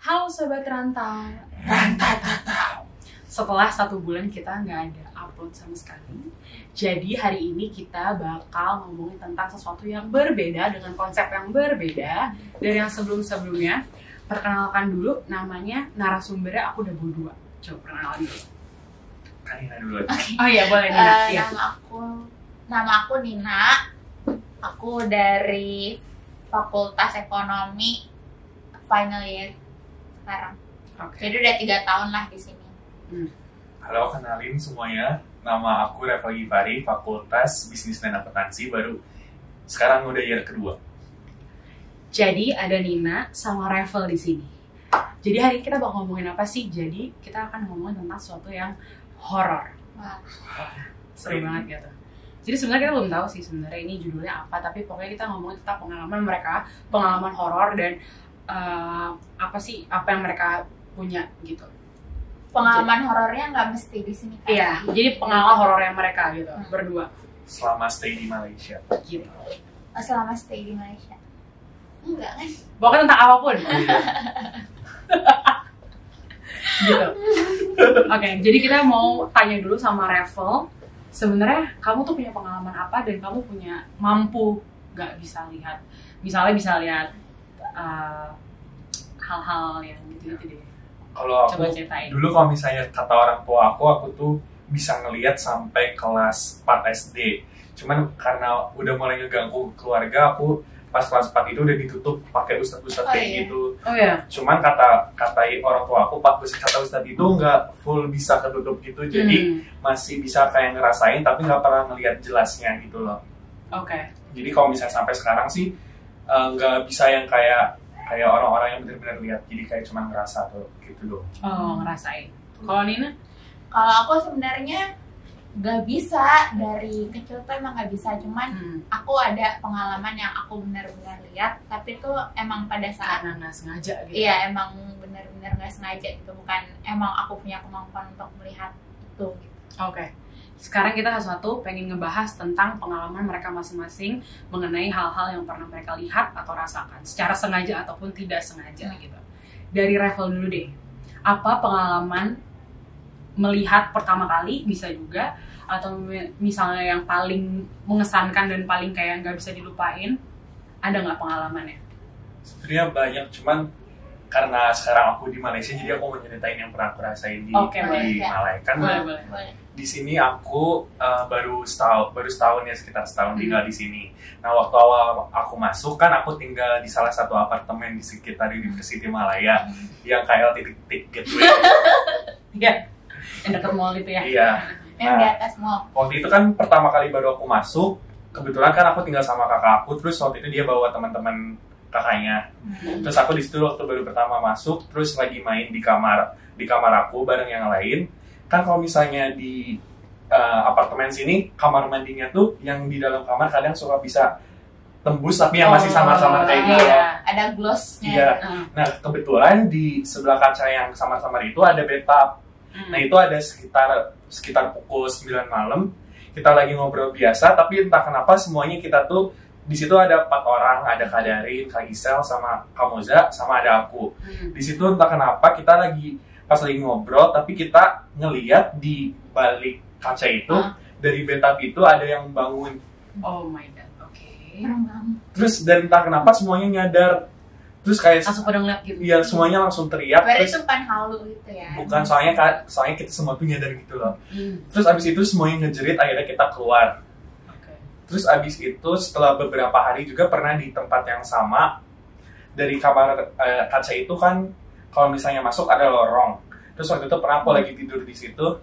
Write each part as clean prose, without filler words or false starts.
Halo Sobat Rantau. Rantau. Setelah 1 bulan kita nggak ada upload sama sekali, jadi hari ini kita bakal ngomongin tentang sesuatu yang berbeda dengan konsep yang berbeda dari yang sebelum-sebelumnya. Perkenalkan dulu, namanya narasumbernya aku udah berdua. Coba perkenalan dulu. Nina dulu. Oh iya, boleh Nina. Iya. Nama aku Nina. Aku dari Fakultas Ekonomi final year sekarang. Oke. Jadi udah 3 tahun lah di sini. Halo, kenalin semuanya. Nama aku Revel Givari, Fakultas Bisnis dan Akuntansi, baru sekarang udah year kedua. Jadi ada Nina sama Revel di sini. Jadi hari ini kita bakal ngomongin apa sih? Jadi kita akan ngomongin tentang sesuatu yang horor. Wah. Seru banget gitu. Jadi sebenarnya kita belum tahu sih sebenarnya ini judulnya apa, tapi pokoknya kita ngomongin tentang pengalaman mereka, pengalaman horor dan apa yang mereka punya gitu. Pengalaman horornya nggak mesti di sini kan? Iya, jadi pengalaman horornya mereka gitu, berdua. Selama stay di Malaysia. Gitu. Selama stay di Malaysia. Enggak kan? Pokoknya tentang apapun. Gitu. Oke, jadi kita mau tanya dulu sama Revel. Sebenarnya kamu tuh punya pengalaman apa dan kamu punya mampu nggak bisa lihat? Misalnya bisa lihat hal-hal yang gitu-gitu deh. Kalau aku Coba ceritain. dulu kalau misalnya kata orang tua aku tuh bisa ngelihat sampai kelas 4 SD. Cuman karena udah mulai ngeganggu keluarga, aku pas kelas 4 itu udah ditutup pakai ustadz-ustadz kayak iya. gitu. Oh ya. Cuman kata orang tua aku, kata ustadz itu nggak full bisa ketutup gitu, jadi masih bisa kayak ngerasain tapi nggak pernah ngelihat jelasnya gitu loh. Oke. Jadi kalau misalnya sampai sekarang sih nggak bisa yang kayak orang-orang yang benar-benar lihat, jadi kayak cuma ngerasa tuh gitu doang. Oh, ngerasain. Kalau Nina? Kalau aku sebenarnya nggak bisa, dari kecil tuh emang nggak bisa. Cuman aku ada pengalaman yang aku benar-benar lihat, tapi tuh emang pada saat Karena nggak sengaja gitu. iya, emang benar-benar nggak sengaja gitu, bukan emang aku punya kemampuan untuk melihat itu gitu. Oke. Sekarang kita satu pengen ngebahas tentang pengalaman mereka masing-masing mengenai hal-hal yang pernah mereka lihat atau rasakan secara sengaja ataupun tidak sengaja gitu. Dari Revel dulu deh. Apa pengalaman melihat pertama kali, bisa juga, atau misalnya yang paling mengesankan dan paling kayak nggak bisa dilupain, ada nggak pengalamannya? Sebenarnya banyak, cuman karena sekarang aku di Malaysia, jadi aku mau nyeritain yang pernah aku rasain di Malaysia. Kan Boleh. di sini aku baru setahun ya, sekitar setahun tinggal di sini. Nah, waktu awal aku masuk kan aku tinggal di salah satu apartemen di sekitar University Malaya yang kayak titik-titik gateway. Iya. Yang dekat mall itu ya? Iya. Yang di atas mall. Waktu itu kan pertama kali baru aku masuk, kebetulan kan aku tinggal sama kakak aku, terus waktu itu dia bawa teman-teman kakaknya. Terus aku di situ waktu baru pertama masuk, terus lagi main di kamar aku bareng yang lain. Kan kalau misalnya di apartemen sini, kamar mandinya tuh yang di dalam kamar kadang suka bisa tembus tapi yang masih samar-samar kayak gitu. Iya, ada glossnya. Iya. Nah, kebetulan di sebelah kaca yang samar-samar itu ada bathtub. Nah, itu ada sekitar pukul 9 malam. Kita lagi ngobrol biasa, tapi entah kenapa semuanya kita tuh di situ ada 4 orang, ada Kak Darin, Kak Gisel, sama Kak Moza, sama ada aku. Di situ entah kenapa kita pas lagi ngobrol, tapi kita ngeliat di balik kaca itu, dari bathtub itu ada yang bangun. Oh my god, oke. Terus dan entah kenapa semuanya nyadar. Terus kayak Langsung pada ngeliat gitu? iya, semuanya langsung teriak. Berarti Terus itu bukan halu gitu ya? bukan, soalnya kita semua tuh nyadar gitu loh. Terus abis itu semuanya ngejerit, akhirnya kita keluar. Terus abis itu setelah beberapa hari juga pernah di tempat yang sama, dari kamar kaca itu kan kalau misalnya masuk ada lorong. Terus waktu itu pernah aku lagi tidur di situ,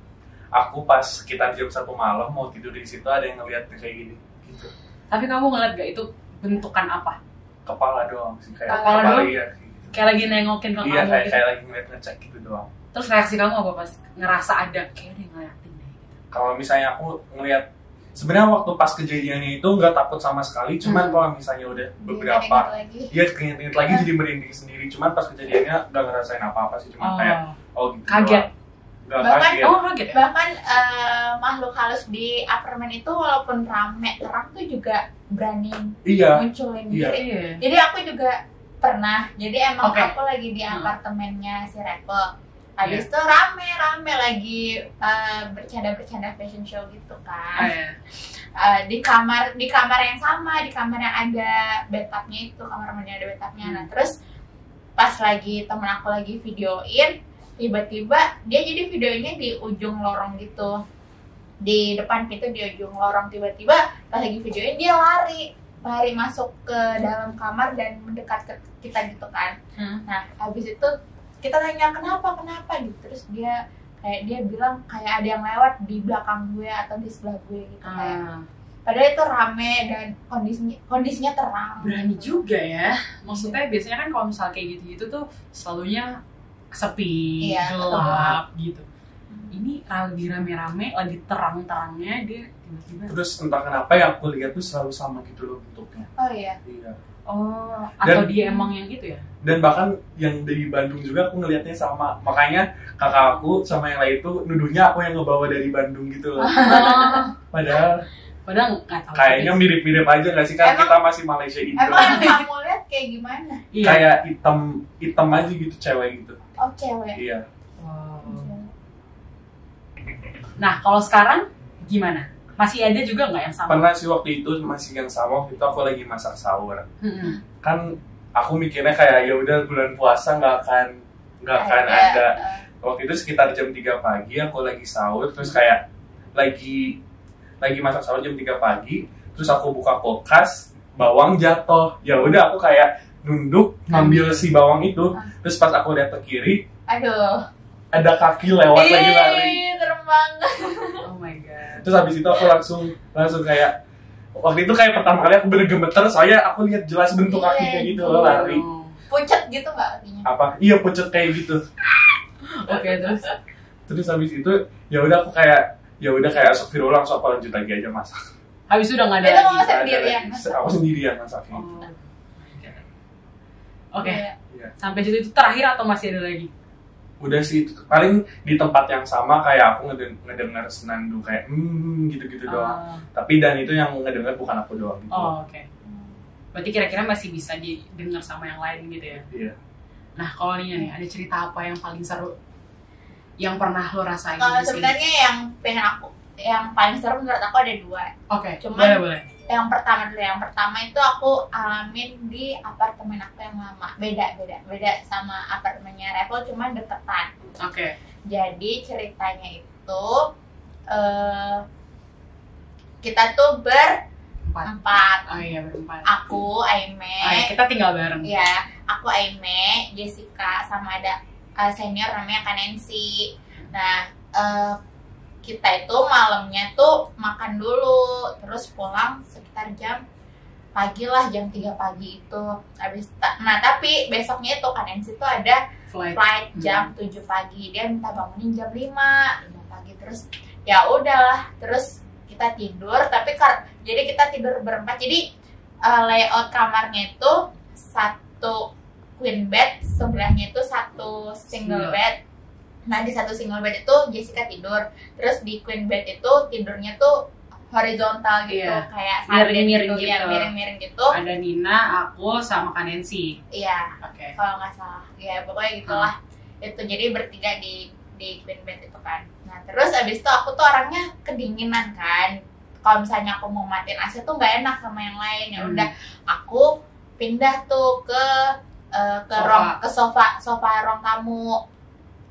aku pas sekitar jam 1 malam mau tidur di situ, ada yang ngeliat kayak gini gitu. Tapi kamu ngeliat gak itu bentukan apa? Kepala doang sih, kayak Kepala doang? iya, gitu. Kayak lagi nengokin ke Iya, kamu gitu? kayak lagi ngecek gitu doang. Terus reaksi kamu apa pas ngerasa ada kayak dia ngeliatin deh gitu? Kalau misalnya aku ngelihat, sebenarnya waktu pas kejadiannya itu nggak takut sama sekali, cuman kalau misalnya udah beberapa, dia keinget-inget lagi jadi merinding sendiri. Cuman pas kejadiannya nggak ngerasain apa-apa sih, cuma kayak gitu kaget. Nggak Bahkan kaget. Kaget ya? Bahkan makhluk halus di apartemen itu walaupun rame terang tuh juga berani munculin diri. Iya. Jadi aku juga Pernah. Jadi emang Oke. aku lagi di apartemennya si Revo. Habis itu rame lagi bercanda-bercanda fashion show gitu kan. Di kamar yang sama, di kamar yang ada bathtubnya itu, kamar mandi ada bathtubnya. Nah, terus pas lagi temen aku lagi videoin, tiba-tiba dia jadi videonya di ujung lorong gitu, di depan pintu di ujung lorong. Tiba-tiba pas lagi videoin dia lari masuk ke dalam kamar dan mendekat ke kita gitu kan. Nah, habis itu kita tanya kenapa gitu, terus dia bilang kayak ada yang lewat di belakang gue atau di sebelah gue gitu kayak. Padahal itu rame dan kondisinya terang. Berani juga ya. Maksudnya biasanya kan kalau misal kayak gitu tuh selalunya sepi, gelap gitu. Ini lagi rame-rame, lagi terang-terangnya dia tiba-tiba. Terus entah kenapa yang aku lihat tuh selalu sama gitu loh bentuknya. Oh iya. Oh, atau dia emang yang gitu ya? Dan bahkan yang dari Bandung juga aku ngelihatnya sama. Makanya kakak aku sama yang lain tuh nuduhnya aku yang ngebawa dari Bandung gitu loh. Padahal nggak tahu. kayaknya mirip-mirip aja nggak sih, kan Emang- kita masih Malaysia Indo. Emang yang kamu lihat kayak gimana? Iya. Kayak hitam aja gitu, cewek gitu. Oh, cewek. Iya. Nah, kalau sekarang gimana? Masih ada juga nggak yang sama? Pernah sih waktu itu masih yang sama, waktu itu aku lagi masak sahur. Kan aku mikirnya kayak ya udah bulan puasa nggak akan ada. Waktu itu sekitar jam 3 pagi aku lagi sahur, terus kayak lagi masak sahur jam 3 pagi, terus aku buka kulkas, bawang jatuh. Ya udah aku kayak nunduk ngambil si bawang itu, terus pas aku lihat ke kiri, Aduh. ada kaki lewat lagi lari. Serem banget. Oh my god. Terus habis itu aku langsung kayak waktu itu kayak pertama kali aku bener gemeter soalnya aku lihat jelas bentuk kakinya gitu loh lari. Pucet gitu nggak kakinya? Apa? Iya pucet kayak gitu. Oke, Terus habis itu ya udah aku kayak astagfirullah, langsung aku lanjut lagi aja masak. habis itu udah nggak ada Itu lagi. mau sendirian. Aku sendirian masaknya. Oke. Iya. Sampai situ itu terakhir atau masih ada lagi? Udah sih, paling di tempat yang sama kayak aku ngedengar senandung kayak gitu-gitu doang. Tapi dan itu yang ngedengar bukan aku doang gitu. Oh, oke. Berarti kira-kira masih bisa didengar sama yang lain gitu ya? Iya. Nah, kalau nih ada cerita apa yang paling seru yang pernah lo rasain Kalau di sini? sebenarnya yang paling seru menurut aku ada 2. Oke, Cuman- boleh. Yang pertama itu aku alamin di apartemen aku yang lama. Beda sama apartemennya Revo, cuman deketan. Oke. Jadi ceritanya itu kita tuh berempat. Oh iya, berempat. Aku, Aime, Oh, iya, kita tinggal bareng. ya, aku Aime, Jessica, sama ada senior namanya Kanensi. Nah, kita itu malamnya tuh makan dulu, terus pulang sekitar jam 3 pagi itu. Nah, tapi besoknya itu Kanensi tuh ada flight jam 7 pagi. Dia minta bangunin jam 5 pagi. Terus ya udahlah, terus kita tidur, jadi kita tidur berempat. Jadi layout kamarnya itu satu queen bed, sebelahnya itu satu single bed. Nah, di satu single bed itu Jessica tidur, terus di queen bed itu tidurnya tuh horizontal gitu, kayak miring-miring gitu. Ya, miring-miring gitu. Ada Nina, aku, sama Kanensi. Iya, Oke. kalau nggak salah. Ya pokoknya gitulah. Itu jadi bertiga di queen bed itu kan. Nah, terus abis itu aku tuh orangnya kedinginan kan. Kalau misalnya aku mau matiin AC tuh nggak enak sama yang lain. Ya udah, aku pindah tuh ke sofa ruang tamu.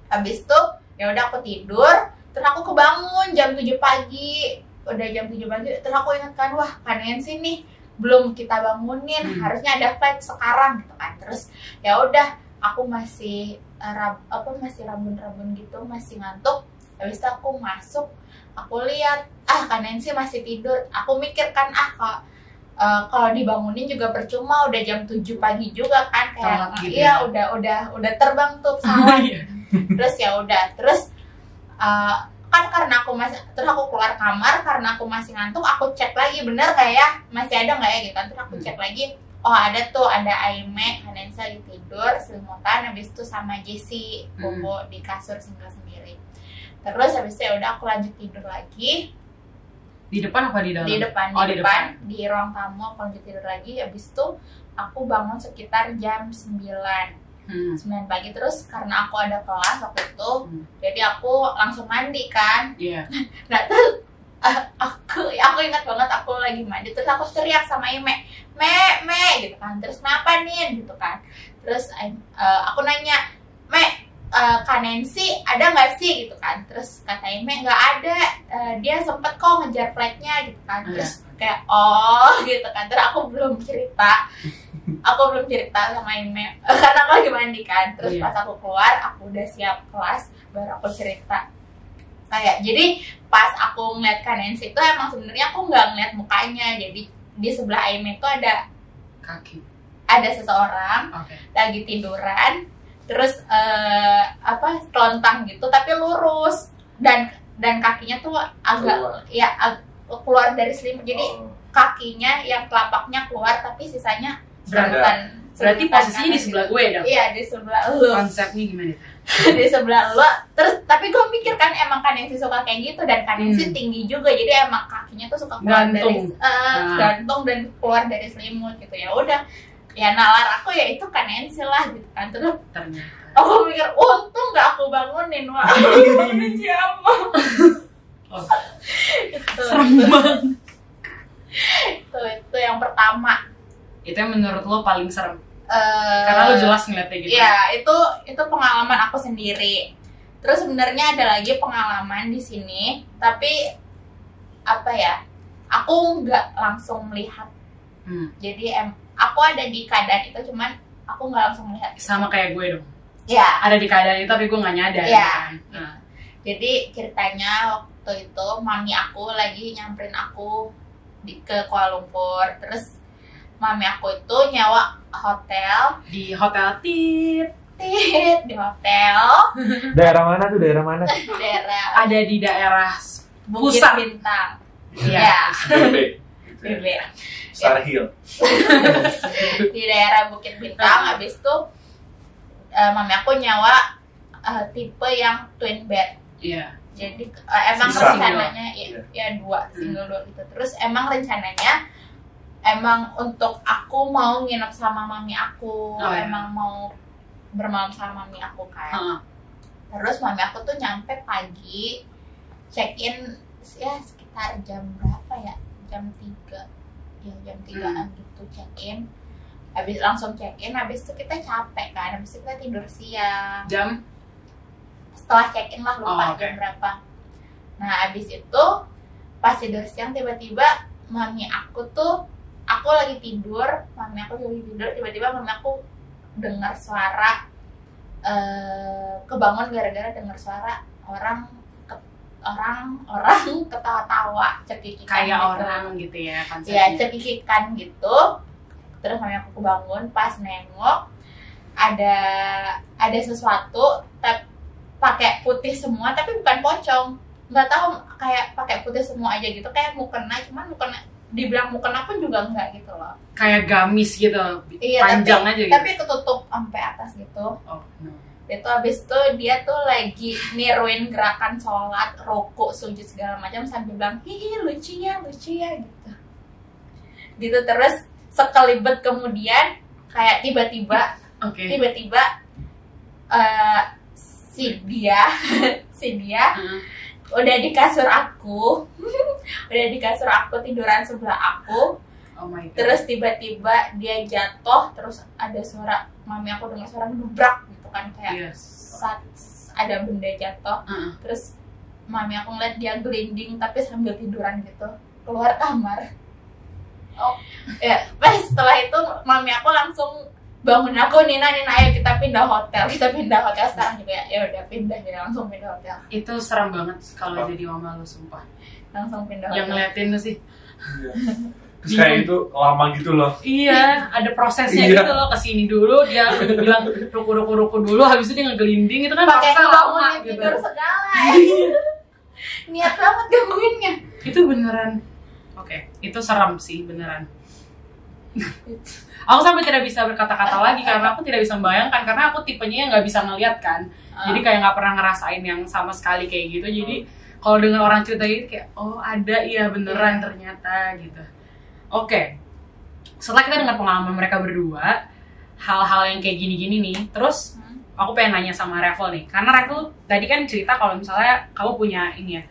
Habis itu ya udah aku tidur, terus aku kebangun jam 7 pagi. Udah jam 7 pagi, terus aku ingat kan, wah Kanensi nih belum kita bangunin, harusnya ada flight sekarang gitu kan. Terus ya udah, aku masih rabun-rabun gitu, masih ngantuk. Habis itu aku masuk, aku lihat Kanensi masih tidur. Aku mikir kan kalau dibangunin juga percuma, udah jam 7 pagi juga kan, kayak gitu iya ya? udah terbang tuh pesawat. Terus ya udah, terus kan karena terus aku keluar kamar karena aku masih ngantuk, aku cek lagi bener kayak masih ada nggak ya gitu. Terus aku cek lagi, oh ada Aime, Kanensi lagi tidur selimutan, habis itu sama Jessie bobo di kasur single sendiri. Terus habis itu ya udah aku lanjut tidur lagi. Di depan apa di dalam? Di depan, Oh, di depan, di ruang tamu. Aku lanjut tidur lagi. Habis itu aku bangun sekitar jam 9 pagi. Terus karena aku ada kelas waktu itu, jadi aku langsung mandi kan. Iya. Nah terus aku ingat banget aku lagi mandi, terus aku teriak sama Ime, me gitu kan. Terus kenapa nih gitu kan. Terus aku nanya, Kak Nancy ada nggak sih gitu kan. Terus kata Ime nggak ada, dia sempet kok ngejar flightnya gitu kan. Terus kayak oh gitu kan. Terus aku belum cerita sama Ime karena aku lagi mandi kan. Terus pas aku keluar, aku udah siap kelas, baru aku cerita. Kayak jadi pas aku ngeliat Kak Nancy itu emang sebenarnya aku nggak ngeliat mukanya. Jadi di sebelah Ime itu ada kaki, ada seseorang lagi tiduran, terus telontang gitu tapi lurus, dan kakinya tuh agak keluar dari selimut. Jadi kakinya yang telapaknya keluar tapi sisanya berarti posisinya di sebelah gue dong? Iya, di sebelah lu. Konsepnya gimana? Di sebelah lu. Terus tapi gue mikir kan emang Kak Nancy suka kayak gitu, dan Kak Nancy tinggi juga, jadi emang kakinya tuh suka keluar gantung dan keluar dari selimut gitu. Ya udah, ya nalar aku ya itu Kak Nancy lah gitu kan. Terus ternyata aku mikir untung gak aku bangunin, wah bangunin siapa? Serem banget. Itu yang pertama. Itu yang menurut lo paling serem? Karena lo jelas ngeliatnya gitu. Iya, itu pengalaman aku sendiri. Terus sebenarnya ada lagi pengalaman di sini, tapi apa ya? Aku nggak langsung melihat. Jadi aku ada di keadaan itu, cuman aku nggak langsung melihat. Sama kayak gue dong. Iya. Ada di keadaan itu tapi gue nggak nyadar. Iya. Kan? Jadi ceritanya waktu itu mami aku lagi nyamperin aku ke Kuala Lumpur. Terus mami aku itu nyewa hotel di hotel di hotel. Daerah mana tuh? Daerah ada di daerah Bukit pusat Bintang. Iya. BB. Star Hill. Di daerah Bukit Bintang. Habis itu mami aku nyawa tipe yang twin bed. Iya. Jadi emang rencananya ya single 2 gitu. Terus emang rencananya untuk aku mau nginep sama mami aku, emang mau bermalam sama mami aku kan. Terus mami aku tuh nyampe pagi, check in ya sekitar jam berapa ya? Jam 3 ya, jam 3an gitu check in. Langsung check in, habis itu kita capek kan, habis itu kita tidur siang. Jam? Setelah check in lah, lupa jam berapa. Nah habis itu pas tidur siang tiba-tiba mami aku lagi tidur, tiba-tiba mami aku dengar suara, kebangun gara-gara dengar suara orang ketawa-tawa, cekikikan kayak gitu. Orang gitu ya konsepnya. Ya, cekikikan gitu. Terus mami aku kebangun, pas nengok ada sesuatu pakai putih semua tapi bukan pocong. Nggak tahu, kayak pakai putih semua aja gitu, kayak mukena, cuman mukena dibilang mukena pun juga enggak gitu loh. Kayak gamis gitu, panjang aja gitu. Tapi ketutup sampai atas gitu. Itu habis itu dia tuh lagi niruin gerakan sholat, rukuk, sujud segala macam sambil bilang, hihi lucu ya gitu. Gitu terus sekelibet kemudian kayak tiba-tiba si dia udah di kasur aku tiduran sebelah aku. Oh my God. Terus tiba-tiba dia jatuh, terus ada suara, mami aku dengar suara ngebrak gitu kan, kayak saat ada benda jatuh. Terus mami aku ngeliat dia gelinding tapi sambil tiduran gitu keluar kamar. Ya, pas setelah itu mami aku langsung bangun aku, Nina ayo kita pindah hotel sekarang juga ya udah langsung pindah hotel. Itu serem banget kalau jadi mama lu, sumpah. Langsung pindah hotel. Yang ngeliatin tuh sih. Terus kayak itu lama gitu loh. Iya, ada prosesnya gitu loh, kesini dulu dia bilang ruku dulu, habis itu dia ngegelinding, itu kan pakai prosesnya lama gitu. Tidur segala. Niat banget gangguinnya. Itu beneran. Oke, itu seram sih beneran. Aku sampai tidak bisa berkata-kata lagi karena aku tidak bisa membayangkan, karena aku tipenya yang nggak bisa ngeliat kan. Jadi kayak nggak pernah ngerasain yang sama sekali kayak gitu. Jadi kalau dengar orang cerita gitu kayak oh ada iya beneran ternyata gitu. Oke. Setelah kita dengar pengalaman mereka berdua, hal-hal yang kayak gini-gini nih, terus aku pengen nanya sama Revel nih, karena Revel tadi kan cerita kalau misalnya kamu punya ini ya,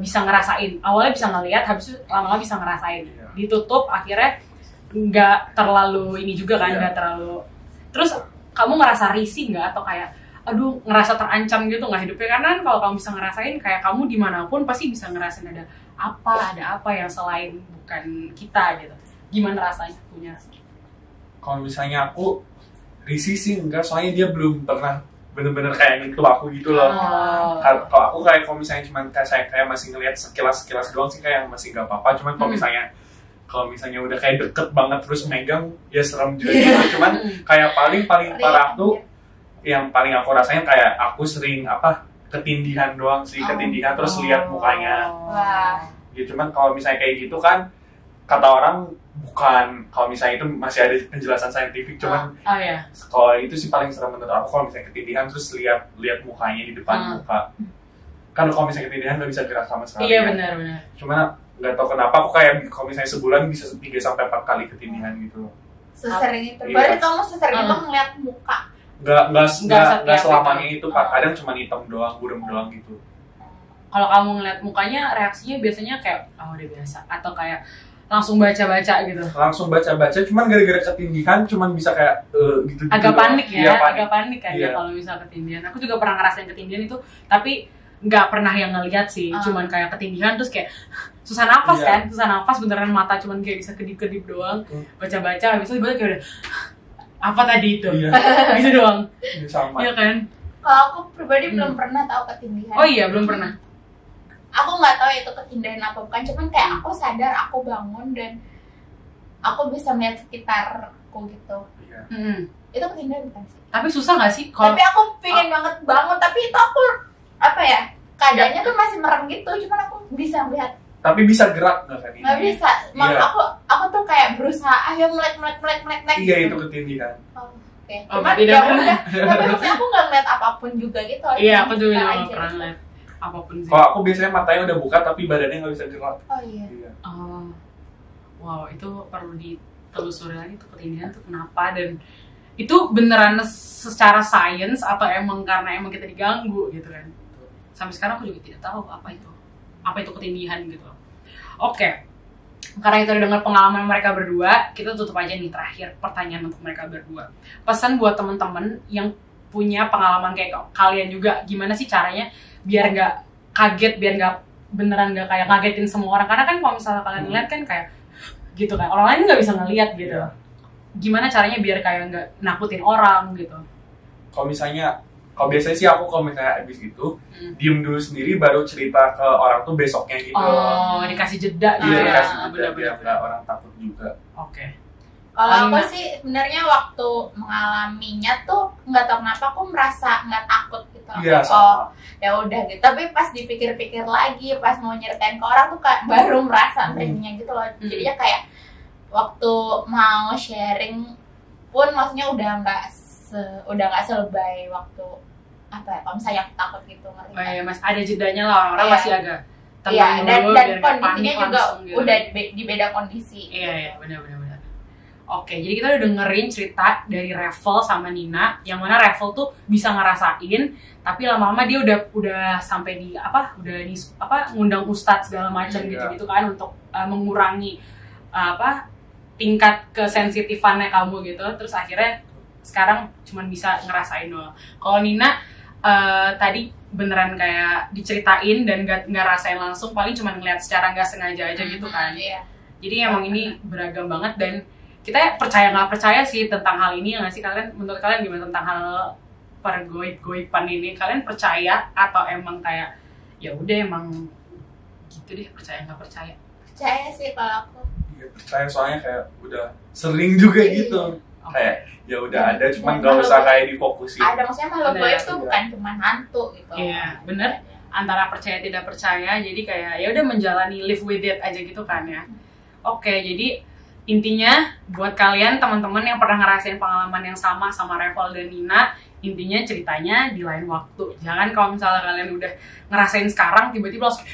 bisa ngerasain, awalnya bisa ngeliat, habis itu lama-lama bisa ngerasain, ditutup, akhirnya nggak terlalu ini juga kan, nggak terlalu, terus kamu ngerasa risih nggak, atau kayak, aduh ngerasa terancam gitu nggak hidupnya, karena kalau kamu bisa ngerasain, kayak kamu dimanapun pasti bisa ngerasain ada apa yang selain bukan kita gitu, gimana rasanya punya? Kalau misalnya aku risih sih enggak, soalnya dia belum pernah bener-bener kayak nyentuh aku gitu loh. Kalau aku kalau misalnya cuma kayak masih ngelihat sekilas doang sih kayak masih nggak apa-apa. Cuman kalau misalnya udah kayak deket banget terus megang ya serem juga gitu. Cuman kayak paling parah tuh yang paling aku rasain kayak aku sering ketindihan doang sih, ketindihan terus lihat mukanya. Ya cuman kalau misalnya kayak gitu kan kata orang bukan, kalau misalnya itu masih ada penjelasan saintifik, cuman kalau itu sih paling serem menurut aku kalau misalnya ketindihan terus lihat mukanya di depan muka. Kan kalau misalnya ketindihan nggak bisa gerak sama sekali. Iya benar. Cuma nggak tahu kenapa aku kayak kalau misalnya sebulan bisa 3-4 kali ketindihan gitu. Sesering itu. Berarti kamu sesering itu ngeliat muka? Nggak selamanya itu Pak. Kadang cuma hitam doang, buram doang gitu. Kalau kamu ngeliat mukanya reaksinya biasanya kayak udah biasa atau kayak langsung baca-baca gitu? Langsung baca-baca, cuman gara-gara ketindihan cuman bisa kayak gitu. Agak panik ya, agak panik kan ya kalau misal ketindihan. Aku juga pernah ngerasain ketindihan itu, tapi nggak pernah yang ngeliat sih, cuman kayak ketindihan terus kayak susah nafas kan, susah nafas beneran, mata cuman kayak bisa kedip-kedip doang, baca-baca, habis itu kayak udah apa tadi itu, gitu doang. Sama. Iya kan? Kalau aku pribadi belum pernah tahu ketindihan. Oh iya, belum pernah. Aku nggak tahu itu ketindihan apa bukan, cuman kayak aku sadar aku bangun dan aku bisa melihat sekitarku gitu. Itu ketindihan bukan sih? Tapi susah nggak sih? Tapi aku pengen banget bangun, tapi itu aku keadaannya tuh masih merem gitu, cuman aku bisa melihat. Tapi bisa gerak nggak kan? Nggak bisa. Aku tuh kayak berusaha ayo melek. Iya gitu. itu ketindihan. Oke. Cuman ya udah. Tapi maksudnya aku nggak ngeliat apapun juga gitu. Iya aku juga nggak pernah ngeliat apapun sih. Kalau aku biasanya matanya udah buka tapi badannya nggak bisa gerak. Oh iya. Wow, itu perlu ditelusuri lagi tuh ketindihan tuh kenapa, dan itu beneran secara sains atau emang karena emang kita diganggu gitu kan? Sampai sekarang aku juga tidak tahu apa itu ketindihan gitu. Oke. Karena kita udah dengar pengalaman mereka berdua, kita tutup aja nih terakhir pertanyaan untuk mereka berdua. Pesan buat teman-teman yang punya pengalaman kayak kalian juga, gimana sih caranya biar nggak kaget, biar nggak beneran nggak kayak ngagetin semua orang, karena kan kalau misalnya kalian ngeliat kan kayak gitu kan, orang lain nggak bisa ngeliat gitu. Gimana caranya biar kayak nggak nakutin orang gitu? Kalau biasanya sih aku kalau misalnya abis gitu diem dulu sendiri baru cerita ke orang tuh besoknya gitu. Dikasih jeda gitu. Iya, dikasih jeda biar nggak orang takut juga. Oke. Kalau aku sih sebenarnya waktu mengalaminya tuh nggak tahu kenapa aku merasa nggak takut gitu. Iya, sama. Ya udah gitu. Tapi pas dipikir-pikir lagi, pas mau nyeritain ke orang tuh kayak baru merasa merindingnya gitu loh. Jadinya kayak waktu mau sharing pun maksudnya udah nggak selebay waktu kalau misalnya aku takut gitu, ngerti kan? Iya mas, ada jedanya lah, orang masih agak tenang dulu dan kondisinya juga gitu. Udah di beda kondisi. Iya benar. Oke, jadi kita udah dengerin cerita dari Revel sama Nina, yang mana Revel tuh bisa ngerasain, tapi lama-lama dia udah sampai ngundang ustadz segala macam gitu kan untuk mengurangi tingkat kesensitifannya kamu gitu. Terus akhirnya sekarang cuman bisa ngerasain doang. Kalau Nina tadi beneran kayak diceritain dan nggak rasain langsung, paling cuma ngeliat secara nggak sengaja aja gitu kan. Jadi emang ini beragam banget, dan kita percaya nggak percaya sih tentang hal ini, nggak sih kalian? Menurut kalian gimana tentang hal pergoib-goiban ini? Kalian percaya atau emang kayak ya udah emang gitu deh, percaya nggak percaya? Percaya sih kalau aku. Iya percaya, soalnya kayak udah sering juga gitu. Kayak ya udah ada, cuman nggak usah kayak difokusin. Ada, maksudnya makhluk goib tuh bukan cuma hantu gitu. Iya bener, antara percaya tidak percaya, jadi kayak ya udah menjalani live with it aja gitu kan ya. Oke, jadi intinya buat kalian teman-teman yang pernah ngerasain pengalaman yang sama Revel dan Nina, Intinya ceritanya di lain waktu. Jangan kalau misalnya kalian udah ngerasain sekarang tiba-tiba langsung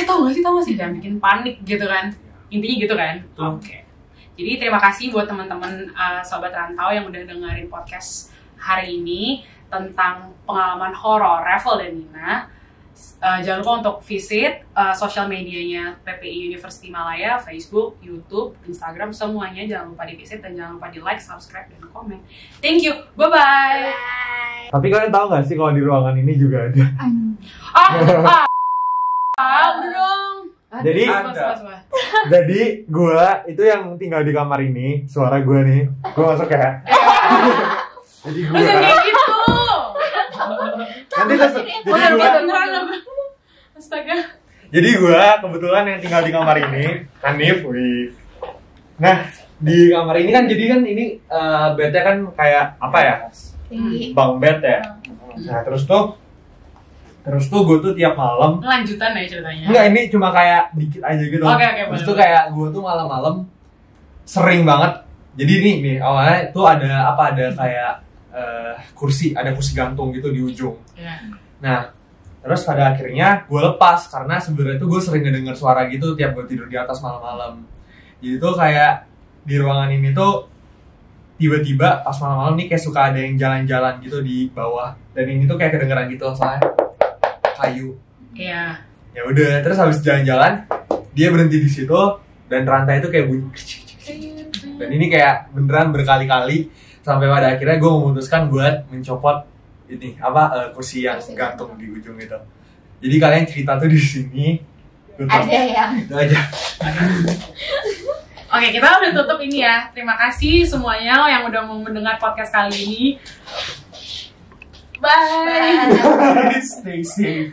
tahu gak sih jangan bikin panik gitu kan. Intinya gitu kan. Oke. Jadi terima kasih buat teman-teman sobat rantau yang udah dengerin podcast hari ini tentang pengalaman horor Revel dan Nina. Jangan lupa untuk visit sosial medianya PPI University Malaya, Facebook, YouTube, Instagram, semuanya jangan lupa di visit dan jangan lupa di like, subscribe, dan komen. Thank you, bye-bye. Tapi kalian tahu nggak sih kalau di ruangan ini juga ada? Udah dong. Jadi, jadi gue itu yang tinggal di kamar ini, suara gue nih, gue masuk ya. Jadi gue. Kayak gitu. Nanti jadi gue. Astaga. Jadi gue kebetulan yang tinggal di kamar ini, Hanif, wih. Nah di kamar ini kan jadi kan ini bednya kan kayak apa ya? Bang bed ya. Nah terus tuh gue tuh tiap malam Lanjutan ya ceritanya. enggak, ini cuma kayak dikit aja gitu. Oke, Terus tuh kayak gue tuh malam-malam sering banget. Jadi nih awalnya tuh ada kayak kursi gantung gitu di ujung. Yeah. Nah terus pada akhirnya gue lepas karena sebenarnya tuh gue sering ngedenger suara gitu tiap gue tidur di atas malam-malam. Jadi tuh kayak di ruangan ini tuh tiba-tiba pas malam-malam nih kayak suka ada yang jalan-jalan gitu di bawah, dan ini tuh kayak kedengeran gitu soalnya kayu. Iya. Ya udah, terus habis jalan-jalan dia berhenti di situ dan rantai itu kayak bunyi. Dan ini kayak beneran berkali-kali sampai pada akhirnya gue memutuskan buat mencopot ini kursi yang gantung di ujung itu. Jadi kalian cerita tuh di sini. Ada yang itu aja. Oke, kita udah tutup ini ya. Terima kasih semuanya yang udah mau mendengar podcast kali ini. Bye. Stay safe.